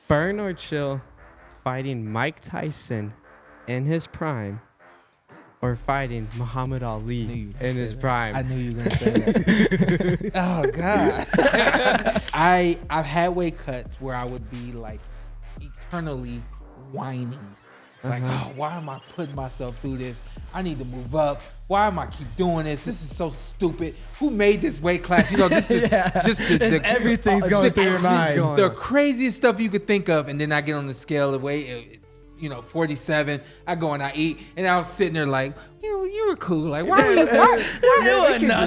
Burn or chill, fighting Mike Tyson in his prime, or fighting Muhammad Ali in his prime? I knew you were going to say that. Oh, God. I've had weight cuts where I would be like eternally whining. Like, oh, why am I putting myself through this? I need to move up. Why am I keep doing this? This is so stupid. Who made this weight class? You know, everything's going through your mind. The craziest stuff you could think of. And then I get on the scale of weight. It's 47. I go and I eat, and I was sitting there like, you were cool. Like, why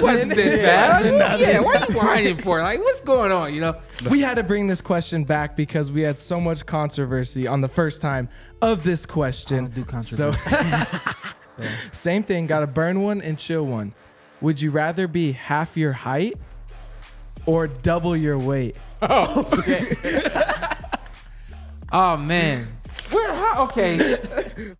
wasn't this bad? Yeah, why are you whining for? Like, what's going on? We had to bring this question back because we had so much controversy on the first time of this question. I don't do controversy. So, same thing. Got to burn one and chill one. Would you rather be half your height or double your weight? Oh shit! Oh man. Okay.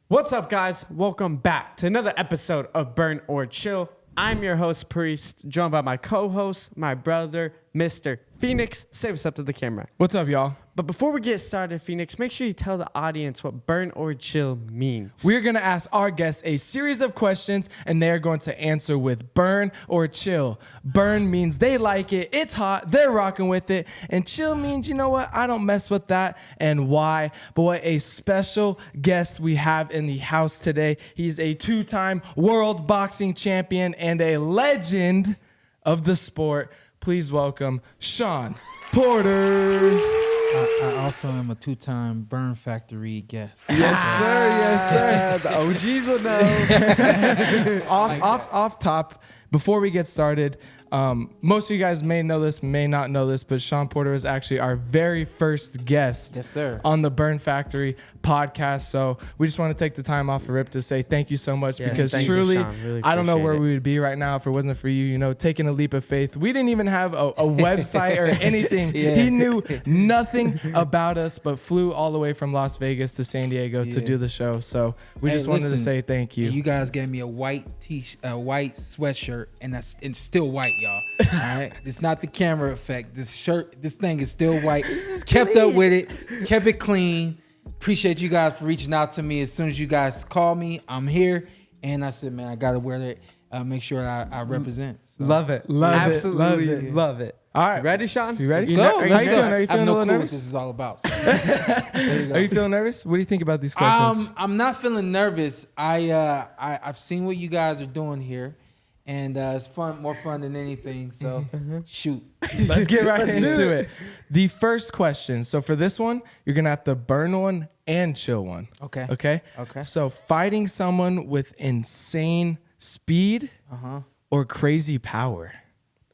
What's up, guys? Welcome back to another episode of Burn or Chill. I'm your host, Priest, joined by my co-host, my brother, Mr. Phoenix. Say what's up to the camera. What's up, y'all? But before we get started, Phoenix, make sure you tell the audience what burn or chill means. We're going to ask our guests a series of questions, and they're going to answer with burn or chill. Burn means they like it, it's hot, they're rocking with it. And chill means, you know what, I don't mess with that, and why. But what a special guest we have in the house today. He's a two-time world boxing champion and a legend of the sport. Please welcome Shawn Porter. I also am a two-time Burn Factory guest. Yes, sir. The OGs will know. off top, before we get started, most of you guys may know this, may not know this, but Shawn Porter is actually our very first guest on the Burn Factory podcast. So we just want to take the time off the rip to say thank you so much, because truly, really I don't know where we would be right now if it wasn't for you, taking a leap of faith. We didn't even have a website or anything. He knew nothing about us, but flew all the way from Las Vegas to San Diego to do the show. So we just wanted to say thank you. You guys gave me a white white sweatshirt, and it's still white, y'all. All right, it's not the camera effect. This thing is still white. Kept up with it, kept it clean. Appreciate you guys for reaching out to me. As soon as you guys call me, I'm here. And I said, man, I gotta wear it. Make sure I represent. So. Love it. Absolutely love it. All right, ready, Shawn? You ready? Let's go. Are you feeling a little clue nervous? what this is all about. So. Are you feeling nervous? What do you think about these questions? I'm not feeling nervous. I've seen what you guys are doing here. And it's fun, more fun than anything. So shoot. Let's get right into it. The first question. So for this one, you're going to have to burn one and chill one. Okay. So fighting someone with insane speed or crazy power.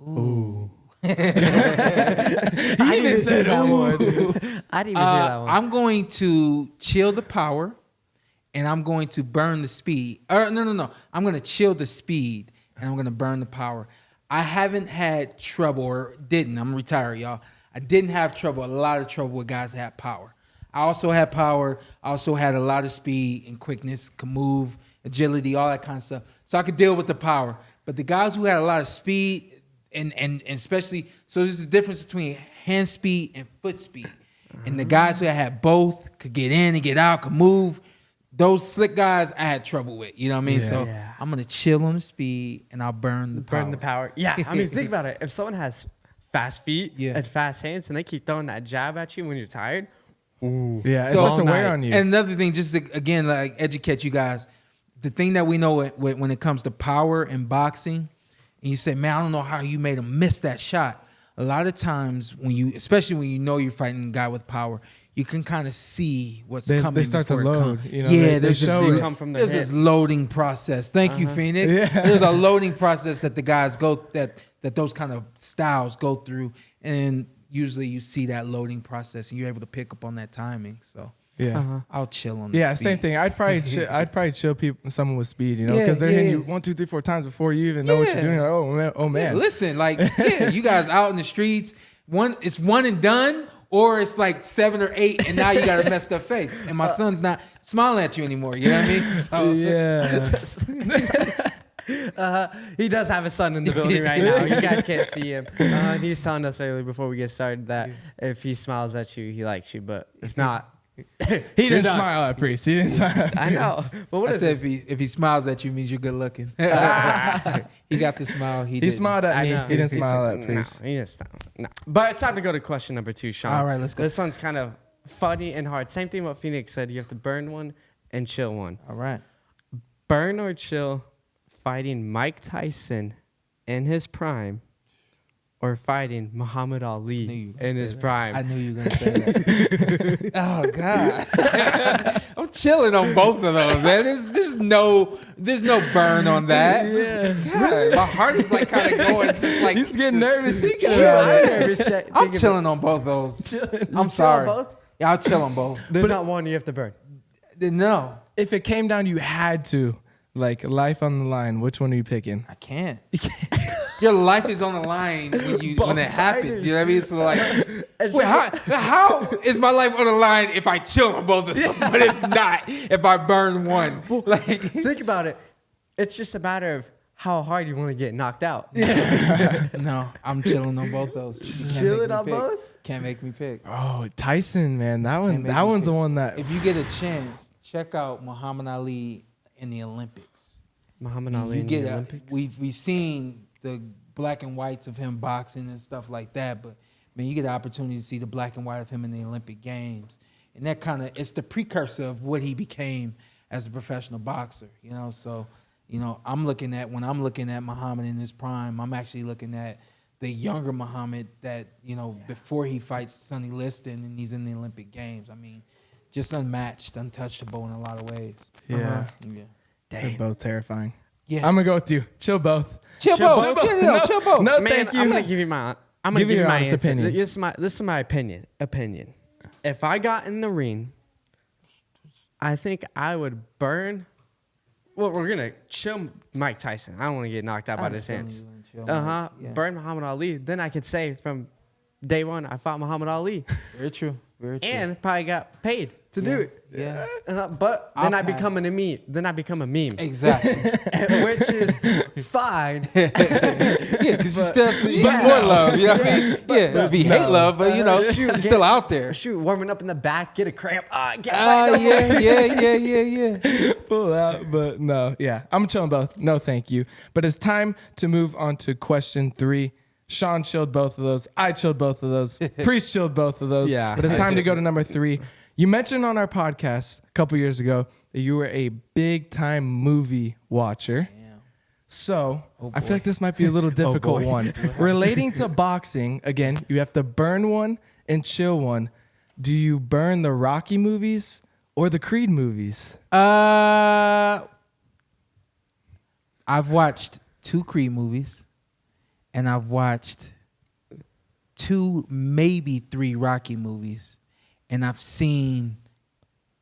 Ooh. I even said that one. I didn't even hear that one. I'm going to chill the power, and I'm going to burn the speed. No. I'm going to chill the speed, and I'm going to burn the power. I haven't had trouble, or didn't. I'm retired, y'all. I didn't have trouble, a lot of trouble with guys that had power. I also had power. I also had a lot of speed and quickness, could move, agility, all that kind of stuff. So I could deal with the power. But the guys who had a lot of speed, and especially, so there's a difference between hand speed and foot speed. And the guys who had both could get in and get out, could move. Those slick guys I had trouble with, you know what I mean? I'm going to chill on the speed, and I'll burn the power. Burn the power. Yeah, I mean, think about it. If someone has fast feet and fast hands, and they keep throwing that jab at you when you're tired, ooh. Yeah, it's just a wear on you. And another thing, just to, again, like educate you guys, the thing that we know when it comes to power and boxing, and you say, man, I don't know how you made him miss that shot. A lot of times especially when you know you're fighting a guy with power, you can kind of see what's coming. They start to load. There's this loading process. Thank you, Phoenix. Yeah. There's a loading process that the guys that those kind of styles go through, and usually you see that loading process, and you're able to pick up on that timing. So I'll chill on. Yeah, speed. Same thing. I'd probably chill someone with speed, because they're hitting you 1, 2, 3, 4 times before you even know what you're doing. Like, oh man. Yeah, listen, you guys out in the streets. It's one and done, or it's like 7 or 8, and now you got a messed up face, and my son's not smiling at you anymore. You know what I mean? So, He does have a son in the building right now. You guys can't see him. He's telling us earlier before we get started that if he smiles at you, he likes you. But if not, He didn't smile at Priest. He didn't smile at I know. But what I is said this? if he smiles at you, means you're good looking. He got the smile. He didn't. smiled at I me. know. He didn't smile at Priest. No, he didn't smile. No. But it's time to go to question number 2, Sean. All right, let's go. This one's kind of funny and hard. Same thing what Phoenix said. You have to burn one and chill one. All right. Burn or chill fighting Mike Tyson in his prime or fighting Muhammad Knew you Ali were in gonna his say that. prime. I knew you were gonna say that. Oh God. I'm chilling on both of those, man. There's no burn on that. Yeah. God, my heart is like kind of going just like He's getting nervous thinking Yeah, about I'm it. nervous I'm chilling on both those. I'm sorry. both? Yeah, I'll chill on both. There's not one you have to burn. No, If it came down, you had to, like, life on the line. Which one are you picking? I can't. Your life is on the line when it happens. You know what I mean? So like, wait, how is my life on the line if I chill on both of them, but it's not if I burn one? Like, Think about it. It's just a matter of how hard you want to get knocked out. no, I'm chilling on both those. You can't Chilling make me on pick. both? Can't make me pick. Oh, Tyson, man. That Can't make that me one's the pick. one that. If you get a chance, check out Muhammad Ali in the Olympics. Muhammad Ali You in get the a- Olympics? we've seen the black and whites of him boxing and stuff like that, but man, you get the opportunity to see the black and white of him in the Olympic Games, and that kind of it's the precursor of what he became as a professional boxer. You know, so you know when I'm looking at Muhammad in his prime, I'm actually looking at the younger Muhammad that before he fights Sonny Liston and he's in the Olympic Games. I mean, just unmatched, untouchable in a lot of ways. Yeah. Yeah. They're both terrifying. Yeah. I'm going to go with you. Chill both. Chill both. both. Yeah, no, chill both. No, Man, thank you. I'm gonna give you my. I'm gonna Give give you your my honest answer. opinion. This is my opinion. If I got in the ring, I think I would burn. Well, we're gonna chill Mike Tyson. I don't want to get knocked out by his hands. Yeah. Burn Muhammad Ali. Then I could say from day one I fought Muhammad Ali, Very true. Very true. and probably got paid to do it. Yeah. But then I'll I become pass. a meme. Then I become a meme, Exactly. which is fine. Yeah, because you still see Yeah. more love. You know what I mean? Yeah, it'd be hate love, but you're still out there. Shoot, warming up in the back, get a cramp. Yeah. Pull out, but no. Yeah, I'm chilling both. No, thank you. But it's time to move on to question 3. Sean chilled both of those. I chilled both of those. Priest chilled both of those. Yeah. But it's time to go to number 3. You mentioned on our podcast a couple years ago that you were a big time movie watcher. So I feel like this might be a little difficult one. Relating to boxing, again, you have to burn one and chill one. Do you burn the Rocky movies or the Creed movies? I've watched 2 Creed movies, and I've watched 2, maybe 3 Rocky movies, and I've seen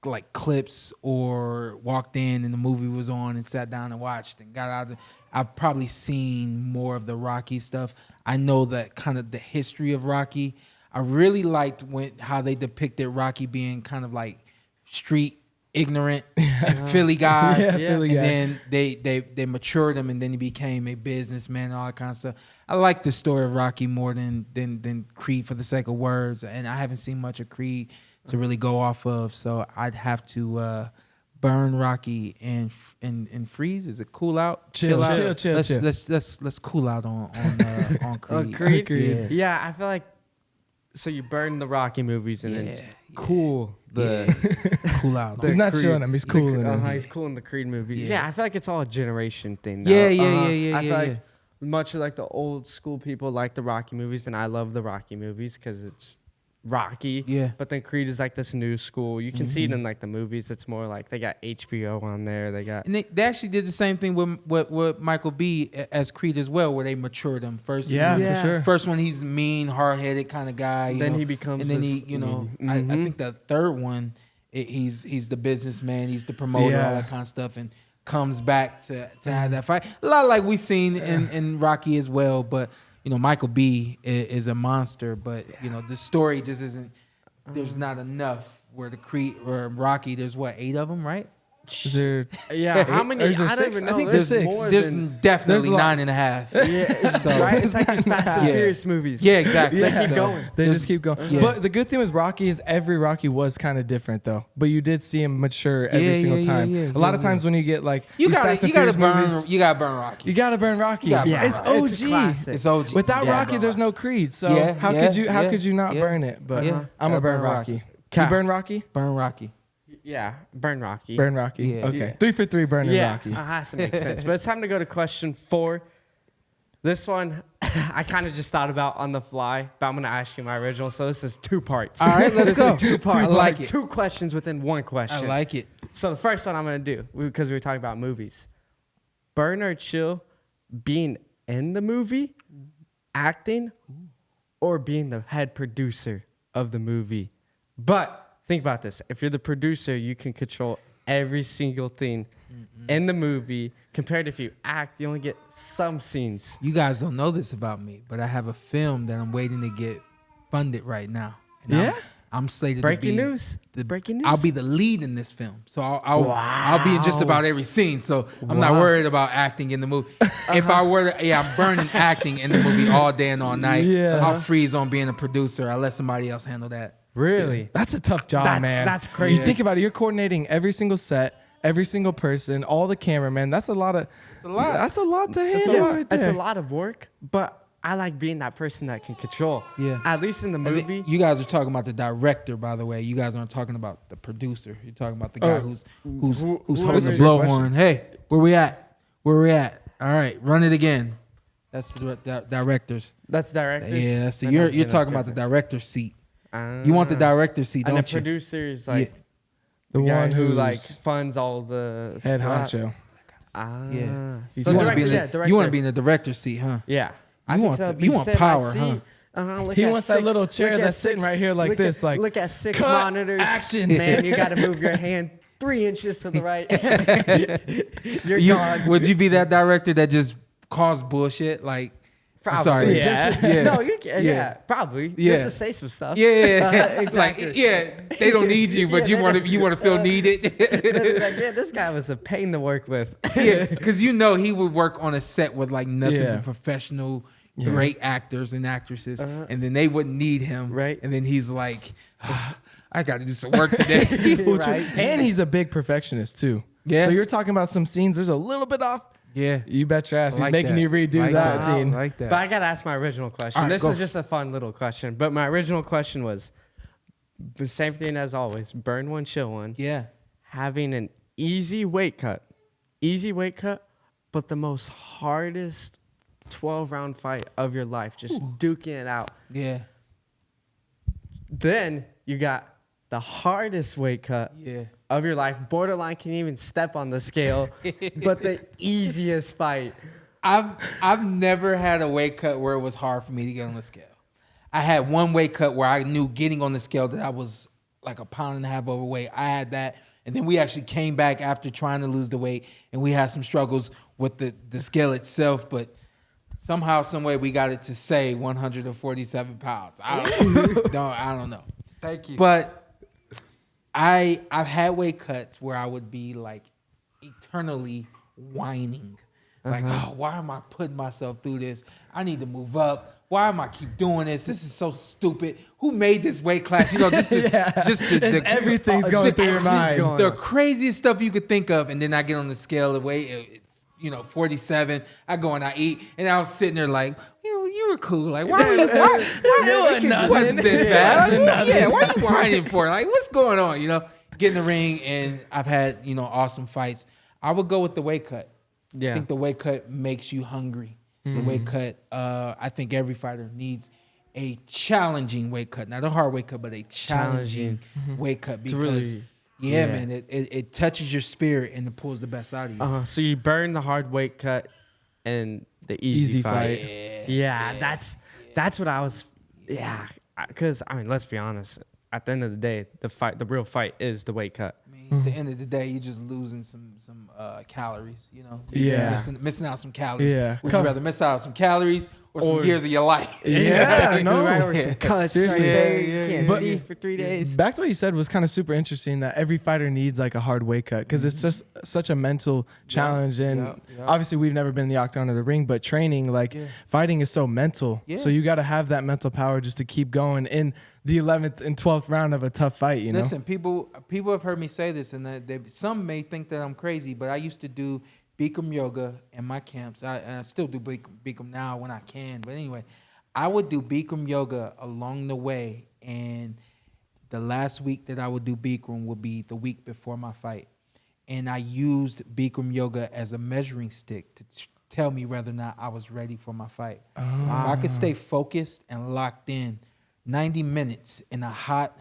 like clips or walked in and the movie was on and sat down and watched and got out. I've probably seen more of the Rocky stuff. I know that kind of the history of Rocky. I really liked how they depicted Rocky being kind of like street ignorant Philly guy. Yeah, Philly guy. And then they matured him and then he became a businessman and all that kind of stuff. I like the story of Rocky more than Creed for the sake of words. And I haven't seen much of Creed to really go off of. So I'd have to burn Rocky and freeze. Is it cool out? Chill. Let's cool out on Creed. Creed. Yeah, I feel like so you burn the Rocky movies and then cool the cool out. He's not Creed- chilling him. He's cooling him. He's cool in the Creed movies. Yeah, I feel like it's all a generation thing. Now. Yeah. I feel like much like the old school people like the Rocky movies, and I love the Rocky movies because it's Rocky. Yeah. But then Creed is like this new school. You can see it in like the movies. It's more like they got HBO on there. They got And they actually did the same thing with Michael B as Creed as well, where they matured him first. Yeah, Yeah. for sure. First one, he's mean, hard-headed kind of guy. Then know, he becomes and then this- he, I think the third one, he's the businessman, he's the promoter, all that kind of stuff, and comes back to have that fight. A lot like we've seen in Rocky as well, but Michael B is a monster, but the story just isn't. There's not enough where the Creed or Rocky. There's 8 of them, right? Is there? Yeah, how many? Or is there I don't six? even I know. think There's there's six. more There's than, definitely there's a lot. 9.5. yeah, So- right? It's like these Fast and Yeah. Furious movies. Yeah, exactly. They keep So, going. They just keep going. Yeah. But the good thing with Rocky is every Rocky was kind of different though. But you did see him mature every single time. A lot of times when you get like You these gotta Fast and burn. Furious movies, You gotta burn Rocky. you gotta burn Rocky. You gotta burn It's Rocky. OG. It's a classic. It's OG. Without Yeah, Rocky, burn there's no Creed. So Yeah, how yeah, could you yeah, not yeah. burn it? But Yeah. I'm gonna Gotta burn burn Rocky. Rocky. You burn Rocky? Burn Rocky. Yeah, burn Rocky. Burn Rocky. Yeah. Okay. Yeah. 3 for 3 burning Yeah, Rocky. it has to make sense. But it's time to go to question 4. This one, I kind of just thought about on the fly, but I'm going to ask you my original. So this is 2 parts. All right, let's This go. is 2 parts. I like it. 2 questions within 1 I question. like it. So the first one I'm going to do, because we were talking about movies. Burn or chill being in the movie, acting, or being the head producer of the movie. But think about this. If you're the producer, you can control every single thing in the movie. Compared to if you act, you only get some scenes. You guys don't know this about me, but I have a film that I'm waiting to get funded right now. And Yeah? I'm slated Breaking to be news. Breaking news. I'll be the lead in this film, so I'll be in just about every scene. So I'm not worried about acting in the movie. If I were to, I'm burning acting in the movie all day and all night. Yeah. I'll freeze on being a producer. I'll let somebody else handle that. Really? That's a tough job, That's- man. that's crazy. You think about it, you're coordinating every single set, every single person, all the cameramen. That's a lot of. It's a lot. That's a lot to Yes, handle right there. it's a lot of work, but I like being that person that can control. Yeah. At least in the And movie. you guys are talking about the director, by the way. You guys aren't talking about the producer. You're talking about the guy who's holding was the your blowhorn. Hey, where we at? Where we at? All right, run it again. That's the directors. That's directors. Yeah, that's the, They're not you're good talking enough about the directors. director's seat. You want the director's seat, And the don't you? producer's like the the guy one who who's like funds all the head stuff. honcho. Ah. Yeah. So You want to director, be in yeah, the, director. you want to be in the director's seat, huh? Yeah. You want so. the- you want Sit in my power, seat. huh? He wants that little chair look at that's sitting right here like look this, At, like, look at 6 cut, monitors. action. Man, you got to move your hand 3 inches to the right. You're You, gone. would you be that director that just caused bullshit? Like, Probably. sorry. Yeah. Just to- Yeah. No, you can. Yeah. Yeah. Probably. Yeah. Just to say some stuff. yeah, Exactly. like, yeah, they don't need you, but Yeah, you want to feel needed. Like, yeah, this guy was a pain to work with. Yeah, because you know he would work on a set with like nothing Yeah. but professional, great actors and actresses, and then they wouldn't need him, Right. And then he's like, I got to do some work today. Right. And he's a big perfectionist too. Yeah. So you're talking about some scenes. There's a little bit off. Yeah, You bet your ass. He's like making that. you redo Like that that. scene. like that. But I got to ask my original question. All right, This go. is just a fun little question. But my original question was the same thing as always: burn one, chill one. Yeah, Having an easy weight cut, but the most hardest 12-round fight of your life, just duking it out. yeah, Then you got the hardest weight cut yeah. of your life. Borderline can even step on the scale, but the easiest fight. I've never had a weight cut where it was hard for me to get on the scale. I had one weight cut where I knew getting on the scale that I was like 1.5 pounds overweight. I had that, and then we actually came back after trying to lose the weight, and we had some struggles with the scale itself, but somehow, some way, we got it to say 147 pounds. I don't know. Thank you. But I've had weight cuts where I would be like eternally whining. Like, oh, why am I putting myself through this? I need to move up. Why am I keep doing this? This is so stupid. Who made this weight class? You know, just the Everything's going through your mind. the craziest stuff you could think of. And then I get on the scale of weight. It's 47. I go and I eat, and I was sitting there like, you were cool. Like, why It wasn't this bad? It wasn't nothing. Yeah, why you whining for? Like, what's going on? Get in the ring, and I've had awesome fights. I would go with the weight cut. Yeah. I think the weight cut makes you hungry. The weight cut. I think every fighter needs a challenging weight cut, not a hard weight cut, but a challenging weight cut because. really- Yeah, Yeah. man, it touches your spirit and it pulls the best out of you. So you burn the hard weight cut and the easy, Easy fight. fight. Yeah, that's what I was. Yeah, because I mean, let's be honest. At the end of the day, the real fight is the weight cut. I mean, at the end of the day, you're just losing some calories. Yeah. missing out some calories. Yeah. Would you rather miss out on some calories or some years of your life. Yeah, no. Right, or some cuts right Seriously. there. Yeah, You can't yeah. see for 3 days. Back to what you said was kind of super interesting that every fighter needs like a hard weight cut because it's just such a mental challenge. And obviously we've never been in the octagon or the ring, but training, like fighting is so mental. Yeah. So you got to have that mental power just to keep going in the 11th and 12th round of a tough fight, you know? Listen, people have heard me say this, and some may think that I'm crazy, but I used to do Bikram yoga in my camps. I still do Bikram now when I can. But anyway, I would do Bikram yoga along the way, and the last week that I would do Bikram would be the week before my fight. And I used Bikram yoga as a measuring stick to tell me whether or not I was ready for my fight. If I could stay focused and locked in 90 minutes in a hot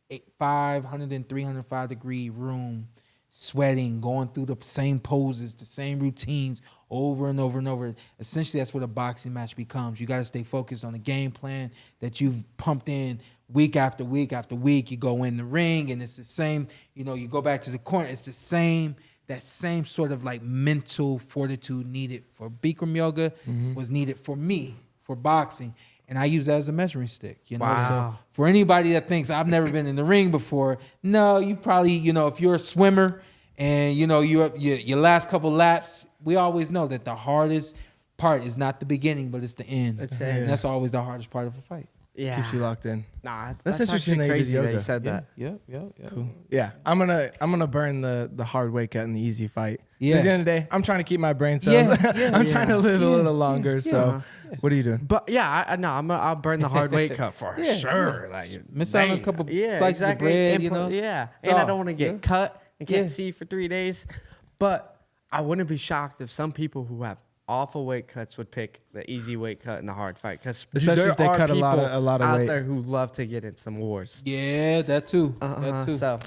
105 degree room, sweating, going through the same poses, the same routines over and over and over. Essentially, that's what a boxing match becomes. You got to stay focused on the game plan that you've pumped in week after week after week. You go in the ring, and it's the same. You go back to the corner. It's the same. That same sort of like mental fortitude needed for Bikram yoga was needed for me for boxing. And I use that as a measuring stick, Wow. So for anybody that thinks I've never been in the ring before, no, you probably, if you're a swimmer and, your last couple laps, we always know that the hardest part is not the beginning, but it's the end. That's it. And that's always the hardest part of a fight. Yeah. Keeps you locked in. Nah, That's actually interesting that you did crazy that yoga. you said that. Yeah. Cool. Yeah, I'm gonna burn the hard weight cut and the easy fight. Yeah. So at the end of the day, I'm trying to keep my brain cells. I'm trying to live a little longer. So, what are you doing? But yeah, I'll burn the hard weight cut for sure. Like, Miss out on a couple slices of bread, Yeah, So, and I don't want to get cut and can't Yeah. see for 3 days. But I wouldn't be shocked if some people who have awful weight cuts would pick the easy weight cut and the hard fight, because Especially if they cut a lot of out weight. there who love to get in some wars. Yeah, that too. That too. So,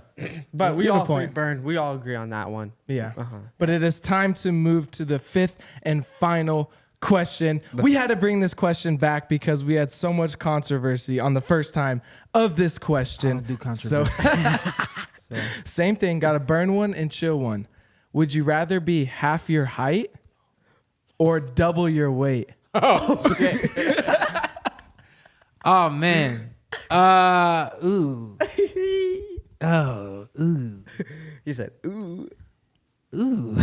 but we You have a all three point. burn. We all agree on that one. Yeah. Uh-huh. But it is time to move to the fifth and final question. We had to bring this question back because we had so much controversy on the first time of this question. I don't do controversy. So, same thing. Got to burn one and chill one. Would you rather be half your height or double your weight? Oh man. Ooh. Oh, ooh. He said, "Ooh, Ooh.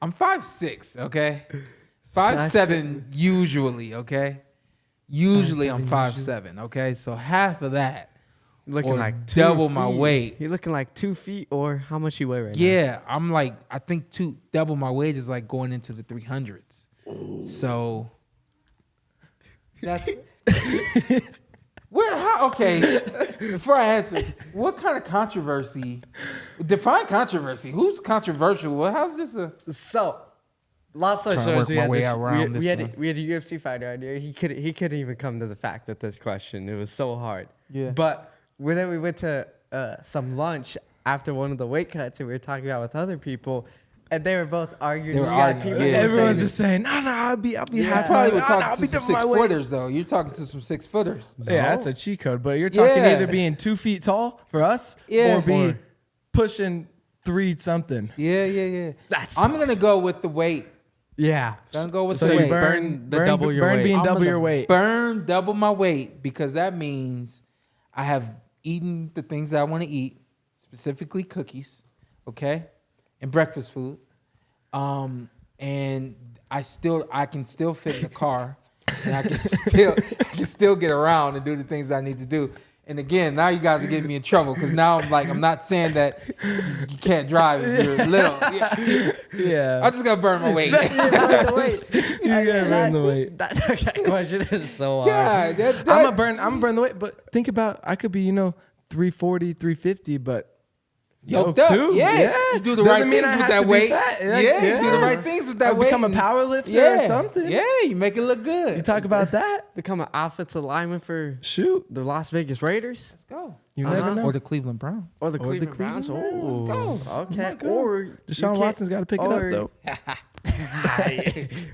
I'm 5'6", okay? 5'7" usually, okay? Usually I'm 5'7", okay? So half of that. looking Or like 2 double my feet. weight. He looking like 2 feet, or how much you weigh right now? Yeah, I'm like, I think double my weight is like going into the 300s. So that's okay. Before I answer, what kind of controversy? Define controversy. Who's controversial? Well, how's this a? So, lots of Trying to shows work we my had way this, around we this had one. we had a UFC fighter out there. He couldn't even come to the fact with this question. It was so hard. Yeah. But then we went to some lunch after one of the weight cuts, and we were talking about with other people, and they were both arguing. They were You got arguing, people yeah. that were Everyone's saying- just saying, no, I'll be You half. probably would I'll talk to be some double my weight. 6-footers though. You're talking to some 6-footers. Yeah, that's a cheat code. But you're talking Yeah. either being 2 feet tall for us Yeah. or be Or- pushing 3 something. Yeah. That's I'm gonna go with the weight. Yeah. Gonna go with So the you weight. burn the double your weight. being I'm double gonna your weight. Burn double my weight because that means I have eaten the things that I want to eat, specifically cookies, okay, and breakfast food. And I can still fit in the car, and I can still get around and do the things that I need to do. And again, now you guys are getting me in trouble because now I'm not saying that you can't drive if you're little. Yeah. Yeah. I'm just gonna burn my weight. You gotta burn the weight. That question is so hard. Yeah, I'm gonna burn the weight, but think about I could be, 340, 350, but Yoked up. too? Yeah. You do the Doesn't right mean things I with have that to be weight. fat. Yeah, Like, you do the right things with that I weight. become a and- power lifter yeah. or something. Yeah, you make it look good. You talk about that? Become an offensive lineman for Shoot. the Las Vegas Raiders Let's go. You never know. Or the Cleveland Browns. or the Or the Cleveland Browns. Cleveland Oh, Browns. okay. Let's go. Or Deshaun you can't- Watson's got to pick it or- up,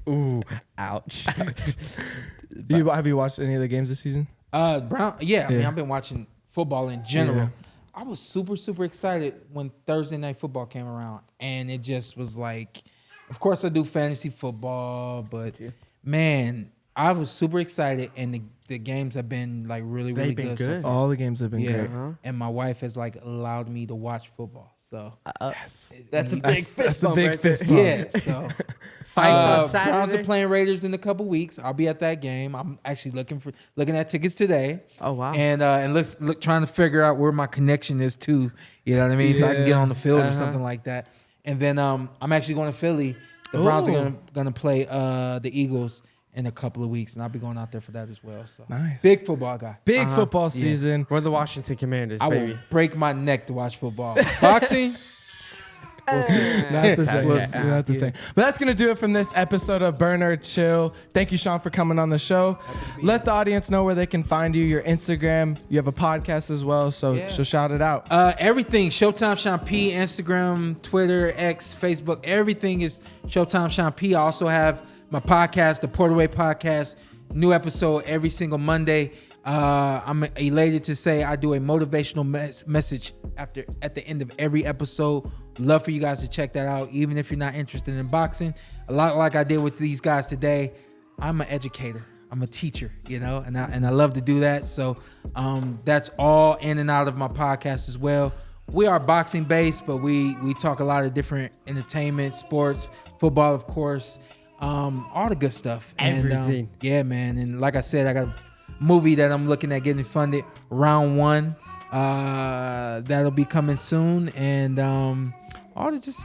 though. Ooh, ouch. Have you watched any of the games this season? Brown. Yeah, I mean, Yeah. I've been watching football in general. Yeah. I was super, super excited when Thursday Night Football came around, and it just was like, Of course, I do fantasy football, but man, I was super excited, and the games have been like really They've good. been So good. far. All the games have been Yeah, great. and my wife has like allowed me to watch football. So Yes. That's a big fist That's a bump big right there. fist bump. yeah, so Fights on Browns Saturday? are playing Raiders in a couple weeks. I'll be at that game. I'm actually looking at tickets today. Oh, wow. And trying to figure out where my connection is to. You know what I mean? So I can get on the field or Uh-huh. something like that. And then I'm actually going to Philly. The Browns are Ooh. gonna play the Eagles in a couple of weeks, and I'll be going out there for that as well. So Nice. big football guy. Big football season. We're the Washington Commanders, I baby. will break my neck to watch football. Boxing. Not the same. We'll see. Not the same. But that's gonna do it from this episode of Burner Chill. Thank you, Sean, for coming on the show. Let the audience know where they can find you. Your Instagram. You have a podcast as well, so Yeah. shout it out. Everything Showtime Sean P, Instagram, Twitter, X, Facebook, everything is Showtime Sean P. I also have my podcast, the Porter Way Podcast, new episode every single Monday. I'm elated to say I do a motivational message at the end of every episode. Love for you guys to check that out, even if you're not interested in boxing. A lot like I did with these guys today. I'm an educator. I'm a teacher, and I love to do that. So that's all in and out of my podcast as well. We are boxing based, but we talk a lot of different entertainment, sports, football, of course, all the good stuff. Everything. And, yeah, man. And like I said, I got a movie that I'm looking at getting funded, Round 1. That'll be coming soon, and all the just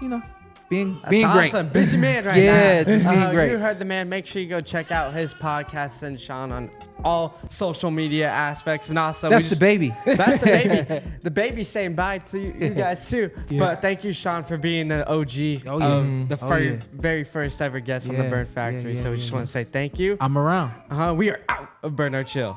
being That's great. awesome. Busy man right Yeah, now. just being great. You heard the man. Make sure you go check out his podcast and Sean on all social media aspects. And also, That's the baby. That's the baby. The baby's saying bye to you guys too. But thank you, Sean, for being the OG Oh, yeah. of the Oh, yeah. very first ever guest on the Yeah, Burn Factory. yeah, So we yeah, just yeah. want to say thank you. I'm around. We are out of Burn or Chill.